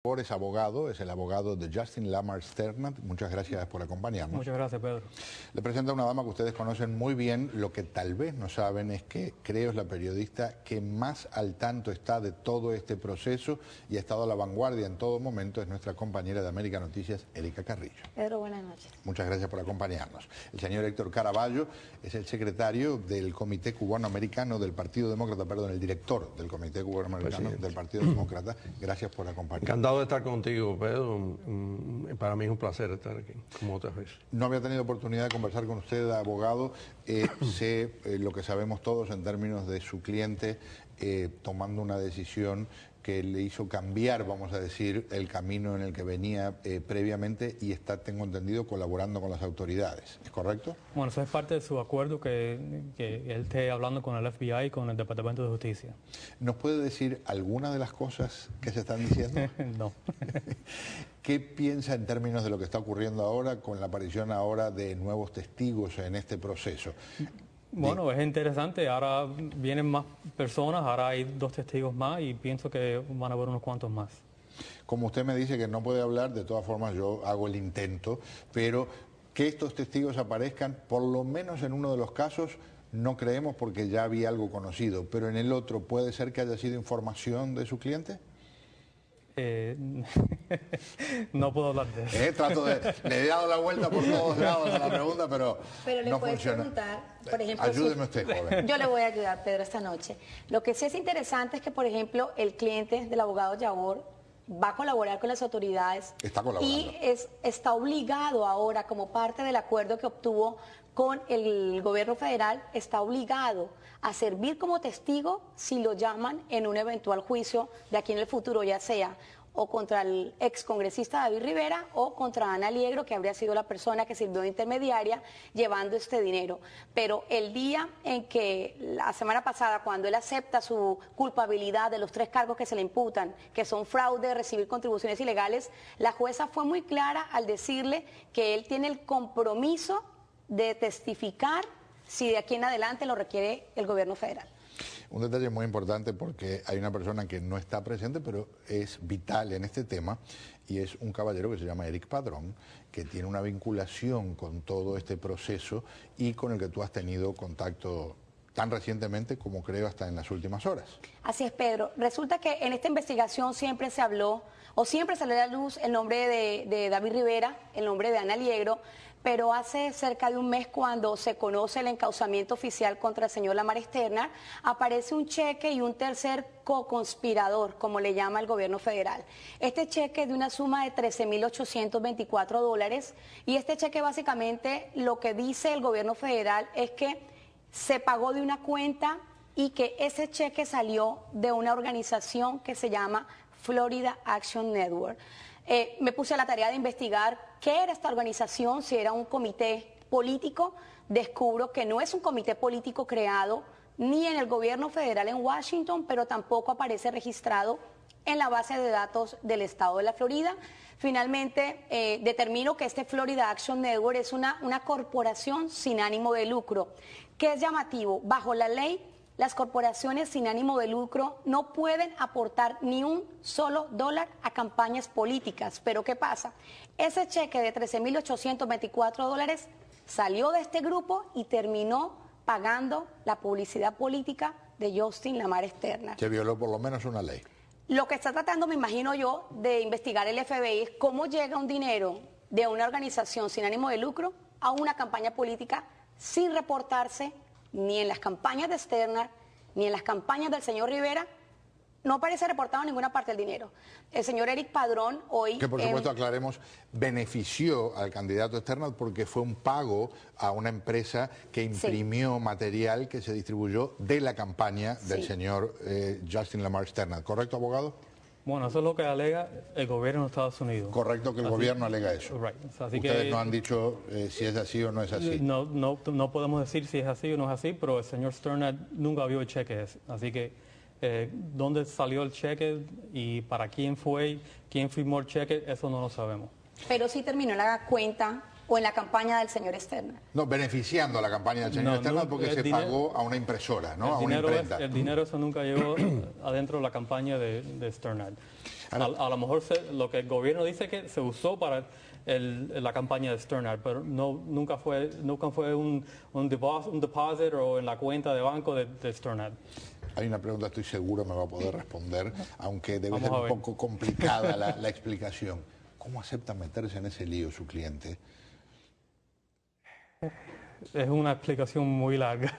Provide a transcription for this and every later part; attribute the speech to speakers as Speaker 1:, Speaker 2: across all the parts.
Speaker 1: Es abogado, es el abogado de Justin Lamar Sternad. Muchas gracias por acompañarnos.
Speaker 2: Muchas gracias, Pedro.
Speaker 1: Le presento a una dama que ustedes conocen muy bien. Lo que tal vez no saben es que creo es la periodista que más al tanto está de todo este proceso y ha estado a la vanguardia en todo momento. Es nuestra compañera de América Noticias, Erika Carrillo.
Speaker 3: Pedro, buenas noches.
Speaker 1: Muchas gracias por acompañarnos. El señor Héctor Caraballo es el secretario del Comité Cubano-Americano del Partido Demócrata, perdón, el director del Comité Cubano-Americano del Partido Demócrata. Gracias por acompañarnos.
Speaker 4: Encantado de estar contigo, Pedro. Para mí es un placer estar aquí, como otras veces.
Speaker 1: No había tenido oportunidad de conversar con usted, abogado. Sé lo que sabemos todos en términos de su cliente tomando una decisión que le hizo cambiar, vamos a decir, el camino en el que venía previamente y está, tengo entendido, colaborando con las autoridades. ¿Es correcto?
Speaker 2: Bueno, eso es parte de su acuerdo que él esté hablando con el FBI y con el Departamento de Justicia.
Speaker 1: ¿Nos puede decir alguna de las cosas que se están diciendo?
Speaker 2: No.
Speaker 1: ¿Qué piensa en términos de lo que está ocurriendo ahora con la aparición ahora de nuevos testigos en este proceso?
Speaker 2: Bueno, es interesante. Ahora vienen más personas, ahora hay 2 testigos más y pienso que van a haber unos cuantos más.
Speaker 1: Como usted me dice que no puede hablar, de todas formas yo hago el intento, pero que estos testigos aparezcan, por lo menos en uno de los casos, no creemos porque ya había algo conocido, pero en el otro, ¿puede ser que haya sido información de su cliente?
Speaker 2: No puedo hablar de eso.
Speaker 1: Le he dado la vuelta por todos lados a la pregunta, pero
Speaker 3: le
Speaker 1: no
Speaker 3: puedes
Speaker 1: funciona.
Speaker 3: Preguntar, por ejemplo,
Speaker 1: ayúdeme usted, joven.
Speaker 3: Yo le voy a ayudar, Pedro, esta noche. Lo que sí es interesante es que, por ejemplo, el cliente del abogado Yabor va a colaborar con las autoridades.
Speaker 1: Está colaborando.
Speaker 3: Y está obligado ahora, como parte del acuerdo que obtuvo con el gobierno federal, está obligado a servir como testigo si lo llaman en un eventual juicio de aquí en el futuro, ya sea o contra el excongresista David Rivera o contra Ana Liegro, que habría sido la persona que sirvió de intermediaria llevando este dinero. Pero el día en que, la semana pasada, cuando él acepta su culpabilidad de los 3 cargos que se le imputan, que son fraude, recibir contribuciones ilegales, la jueza fue muy clara al decirle que él tiene el compromiso de testificar si de aquí en adelante lo requiere el gobierno federal.
Speaker 1: Un detalle muy importante porque hay una persona que no está presente, pero es vital en este tema, y es un caballero que se llama Eric Padrón, que tiene una vinculación con todo este proceso y con el que tú has tenido contacto tan recientemente como creo hasta en las últimas horas.
Speaker 3: Así es, Pedro. Resulta que en esta investigación siempre se habló, o siempre salió a la luz el nombre de David Rivera, el nombre de Ana Liegro, pero hace cerca de un mes, cuando se conoce el encauzamiento oficial contra el señor Lamar Sternad, aparece un cheque y un tercer co-conspirador, como le llama el gobierno federal. Este cheque es de una suma de $13,824, y este cheque básicamente lo que dice el gobierno federal es que se pagó de una cuenta y que ese cheque salió de una organización que se llama Florida Action Network. Me puse a la tarea de investigar qué era esta organización, si era un comité político. Descubro que no es un comité político creado ni en el gobierno federal en Washington, pero tampoco aparece registrado en la base de datos del estado de la Florida. Finalmente determino que este Florida Action Network es una corporación sin ánimo de lucro. ¿Qué es llamativo? Bajo la ley, las corporaciones sin ánimo de lucro no pueden aportar ni un solo dólar a campañas políticas. Pero ¿qué pasa? Ese cheque de $13,824 salió de este grupo y terminó pagando la publicidad política de Justin Lamar Sternad.
Speaker 1: Que violó por lo menos una ley.
Speaker 3: Lo que está tratando, me imagino yo, de investigar el FBI es cómo llega un dinero de una organización sin ánimo de lucro a una campaña política sin reportarse ni en las campañas de Sternad, ni en las campañas del señor Rivera. No aparece reportado en ninguna parte el dinero. El señor Eric Padrón hoy...
Speaker 1: Que por supuesto, aclaremos, benefició al candidato Sternad porque fue un pago a una empresa que imprimió material que se distribuyó de la campaña del señor Justin Lamar Sternad. ¿Correcto, abogado?
Speaker 2: Bueno, eso es lo que alega el gobierno de Estados Unidos.
Speaker 1: Correcto que el gobierno alega eso.
Speaker 2: Right. Así
Speaker 1: Ustedes
Speaker 2: que,
Speaker 1: no han dicho si es así o no es así.
Speaker 2: No podemos decir si es así o no es así, pero el señor Sternad nunca vio el cheque ese. Así que dónde salió el cheque y para quién fue, quién firmó el cheque, eso no lo sabemos.
Speaker 3: Pero sí terminó en la cuenta o en la campaña del señor Sternad.
Speaker 1: No, beneficiando a la campaña del señor Sternad porque se pagó a una impresora, ¿no? A una imprenta.
Speaker 2: El dinero eso nunca llegó adentro de la campaña de Sternad. A lo mejor lo que el gobierno dice que se usó para la campaña de Sternad, pero nunca fue un deposit o en la cuenta de banco de Sternad.
Speaker 1: Hay una pregunta, estoy seguro me va a poder responder, aunque debe ser un poco complicada la explicación. ¿Cómo acepta meterse en ese lío su cliente?
Speaker 2: Es una explicación muy larga.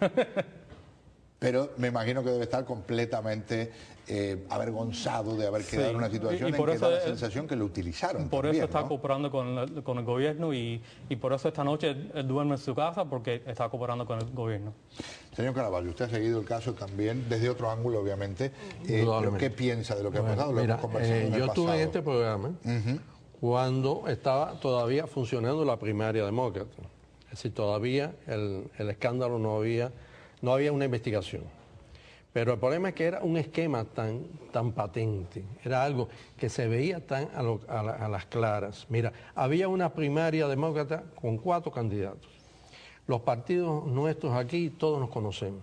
Speaker 1: Pero me imagino que debe estar completamente avergonzado de haber quedado en una situación en que da la sensación que lo utilizaron.
Speaker 2: Por
Speaker 1: también,
Speaker 2: eso está
Speaker 1: ¿no?
Speaker 2: cooperando con el gobierno y por eso esta noche él duerme en su casa, porque está cooperando con el gobierno.
Speaker 1: Señor Caraballo, usted ha seguido el caso también desde otro ángulo, obviamente. ¿Qué piensa de lo que ha pasado? Lo hemos conversado en el
Speaker 4: yo estuve
Speaker 1: pasado.
Speaker 4: en este programa cuando estaba todavía funcionando la primaria demócrata. Es decir, todavía el escándalo no había una investigación. Pero el problema es que era un esquema tan patente, era algo que se veía tan a las claras. Mira, había una primaria demócrata con 4 candidatos. Los partidos nuestros aquí, todos nos conocemos.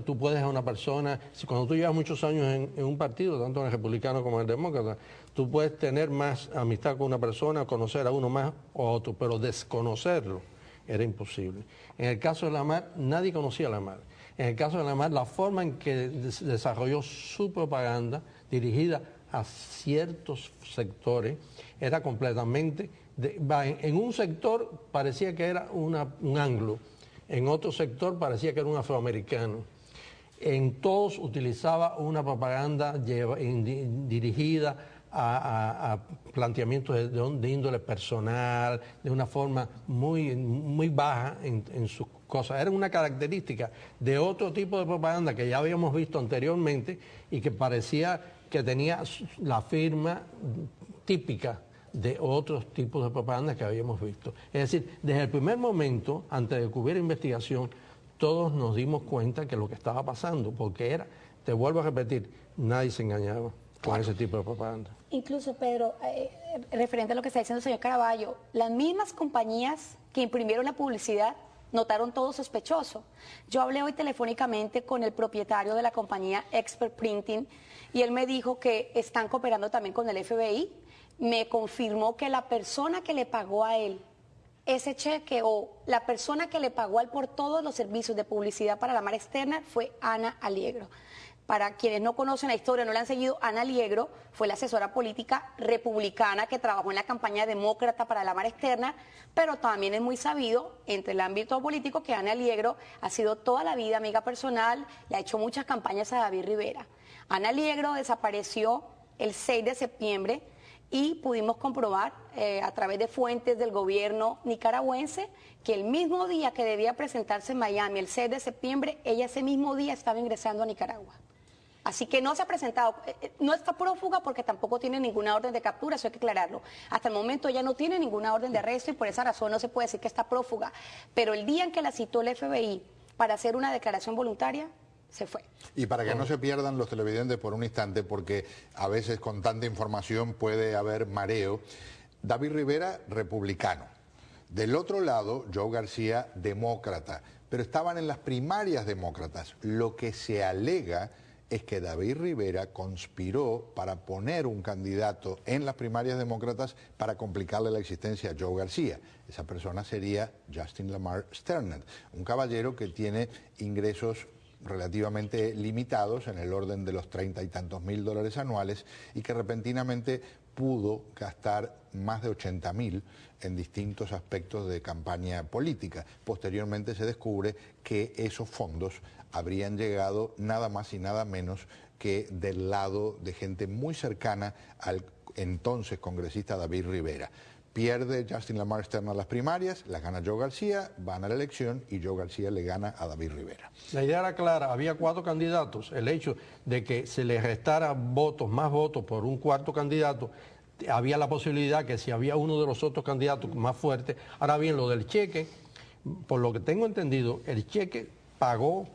Speaker 4: Tú puedes a una persona, cuando tú llevas muchos años en un partido, tanto en el republicano como en el demócrata, tú puedes tener más amistad con una persona, conocer a uno más o a otro, pero desconocerlo era imposible. En el caso de Lamar, nadie conocía a Lamar. En el caso de Lamar, la forma en que desarrolló su propaganda dirigida a ciertos sectores era completamente... en un sector parecía que era un anglo, en otro sector parecía que era un afroamericano. En todos utilizaba una propaganda dirigida a planteamientos de índole personal, de una forma muy baja en sus cosas. Era una característica de otro tipo de propaganda que ya habíamos visto anteriormente y que parecía que tenía la firma típica de otros tipos de propaganda que habíamos visto. Es decir, desde el primer momento, antes de que hubiera investigación, todos nos dimos cuenta que lo que estaba pasando, porque era, te vuelvo a repetir, nadie se engañaba con ese tipo de propaganda.
Speaker 3: Incluso, Pedro, referente a lo que está diciendo el señor Caraballo, las mismas compañías que imprimieron la publicidad notaron todo sospechoso. Yo hablé hoy telefónicamente con el propietario de la compañía Expert Printing y él me dijo que están cooperando también con el FBI. Me confirmó que la persona que le pagó a él ese cheque o la persona que le pagó a él por todos los servicios de publicidad para Lamar Sternad fue Ana Aliegro. Para quienes no conocen la historia, no la han seguido, Ana Aliegro fue la asesora política republicana que trabajó en la campaña demócrata para Lamar Sternad, pero también es muy sabido entre el ámbito político que Ana Aliegro ha sido toda la vida amiga personal, le ha hecho muchas campañas a David Rivera. Ana Aliegro desapareció el 6 de septiembre y pudimos comprobar a través de fuentes del gobierno nicaragüense que el mismo día que debía presentarse en Miami, el 6 de septiembre, ella ese mismo día estaba ingresando a Nicaragua. Así que no se ha presentado, no está prófuga porque tampoco tiene ninguna orden de captura, eso hay que aclararlo. Hasta el momento ella no tiene ninguna orden de arresto y por esa razón no se puede decir que está prófuga. Pero el día en que la citó el FBI para hacer una declaración voluntaria, se fue.
Speaker 1: Y para que no se pierdan los televidentes por un instante, porque a veces con tanta información puede haber mareo, David Rivera, republicano. Del otro lado, Joe García, demócrata. Pero estaban en las primarias demócratas. Lo que se alega es que David Rivera conspiró para poner un candidato en las primarias demócratas para complicarle la existencia a Joe García. Esa persona sería Justin Lamar Sternad, un caballero que tiene ingresos relativamente limitados en el orden de los 30 y tantos mil dólares anuales y que repentinamente pudo gastar más de 80.000 en distintos aspectos de campaña política. Posteriormente se descubre que esos fondos habrían llegado nada más y nada menos que del lado de gente muy cercana al entonces congresista David Rivera. Pierde Justin Lamar Sternad las primarias, las gana Joe García, van a la elección y Joe García le gana a David Rivera.
Speaker 4: La idea era clara, había 4 candidatos. El hecho de que se le restara votos, más votos por un cuarto candidato, había la posibilidad que si había uno de los otros candidatos más fuertes. Ahora bien, lo del cheque, por lo que tengo entendido, el cheque pagó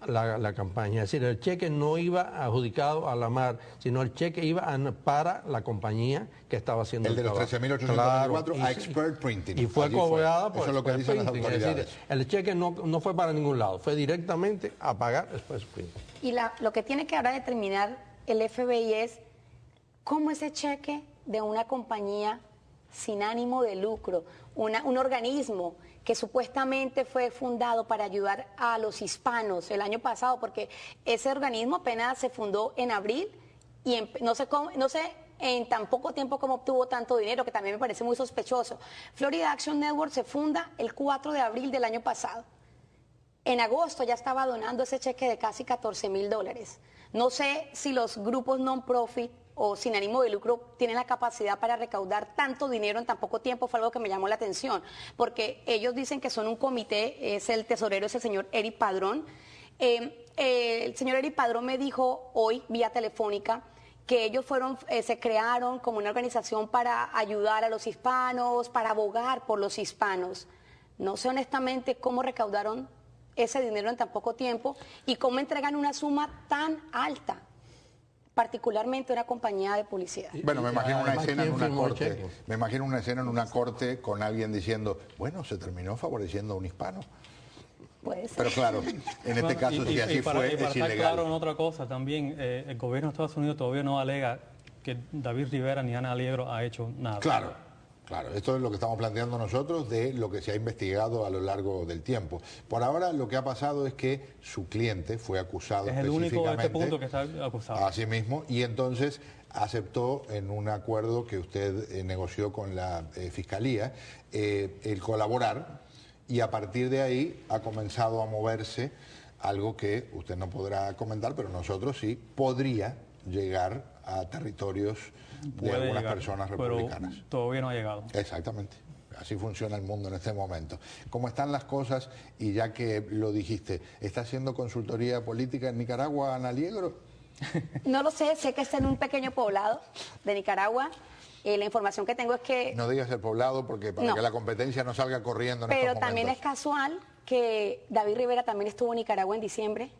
Speaker 4: la campaña. Es decir, el cheque no iba adjudicado a Lamar, sino el cheque iba para la compañía que estaba haciendo
Speaker 1: el de los 13.824 a Expert Printing.
Speaker 4: Y fue cobrada por
Speaker 1: eso es lo que dicen las
Speaker 4: Printing.
Speaker 1: autoridades.
Speaker 4: Es decir, el cheque no fue para ningún lado, fue directamente a pagar Expert Printing.
Speaker 3: Y lo que tiene que ahora determinar el FBI es cómo ese cheque de una compañía sin ánimo de lucro, un organismo que supuestamente fue fundado para ayudar a los hispanos el año pasado, porque ese organismo apenas se fundó en abril y no sé en tan poco tiempo cómo obtuvo tanto dinero, que también me parece muy sospechoso. Florida Action Network se funda el 4 de abril del año pasado. En agosto ya estaba donando ese cheque de casi $14,000. No sé si los grupos non-profit o sin ánimo de lucro tienen la capacidad para recaudar tanto dinero en tan poco tiempo. Fue algo que me llamó la atención, porque ellos dicen que son un comité, es el tesorero, es el señor Eric Padrón. El señor Eric Padrón me dijo hoy, vía telefónica, que ellos se crearon como una organización para ayudar a los hispanos, para abogar por los hispanos. No sé honestamente cómo recaudaron ese dinero en tan poco tiempo y cómo entregan una suma tan alta, particularmente una compañía de publicidad.
Speaker 1: Bueno, me imagino una escena en una corte. Me imagino una escena en una corte con alguien diciendo, bueno, se terminó favoreciendo a un hispano.
Speaker 3: Puede ser.
Speaker 1: Pero claro, en este caso, si así fue, es
Speaker 2: estar
Speaker 1: ilegal.
Speaker 2: Claro en otra cosa también, el gobierno de Estados Unidos todavía no alega que David Rivera ni Ana Aliegro ha hecho nada.
Speaker 1: Claro. Claro, esto es lo que estamos planteando nosotros de lo que se ha investigado a lo largo del tiempo. Por ahora lo que ha pasado es que su cliente fue acusado específicamente.
Speaker 2: Es el único de este punto que está acusado.
Speaker 1: Así mismo, y entonces aceptó en un acuerdo que usted negoció con la Fiscalía el colaborar, y a partir de ahí ha comenzado a moverse algo que usted no podrá comentar, pero nosotros sí, podría llegar a territorios de algunas personas republicanas.
Speaker 2: Pero todavía no ha llegado.
Speaker 1: Exactamente. Así funciona el mundo en este momento. ¿Cómo están las cosas? Y ya que lo dijiste, ¿está haciendo consultoría política en Nicaragua, Ana Aliegro?
Speaker 3: No lo sé que está en un pequeño poblado de Nicaragua. La información que tengo es que...
Speaker 1: No digas el poblado porque para que la competencia no salga corriendo en estos momentos.
Speaker 3: Pero también es casual que David Rivera también estuvo en Nicaragua en diciembre.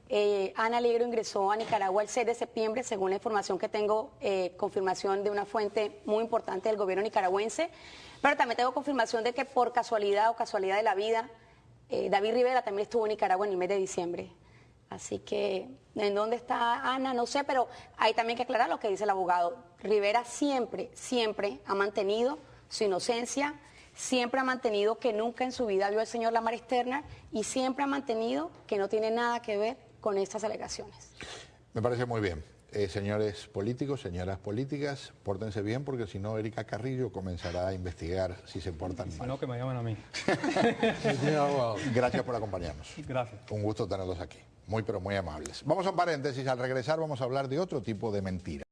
Speaker 3: Ana Aliegro ingresó a Nicaragua el 6 de septiembre, según la información que tengo, confirmación de una fuente muy importante del gobierno nicaragüense. Pero también tengo confirmación de que por casualidad o casualidad de la vida, David Rivera también estuvo en Nicaragua en el mes de diciembre. Así que, ¿en dónde está Ana? No sé, pero hay también que aclarar lo que dice el abogado. Rivera siempre ha mantenido su inocencia, siempre ha mantenido que nunca en su vida vio al señor Lamaris Turner y siempre ha mantenido que no tiene nada que ver con estas alegaciones.
Speaker 1: Me parece muy bien. Señores políticos, señoras políticas, pórtense bien porque si no Erika Carrillo comenzará a investigar si se portan mal.
Speaker 2: Si no, que me llamen a mí.
Speaker 1: Gracias por acompañarnos.
Speaker 2: Gracias.
Speaker 1: Un gusto tenerlos aquí. Muy, pero muy amables. Vamos a un paréntesis. Al regresar vamos a hablar de otro tipo de mentiras.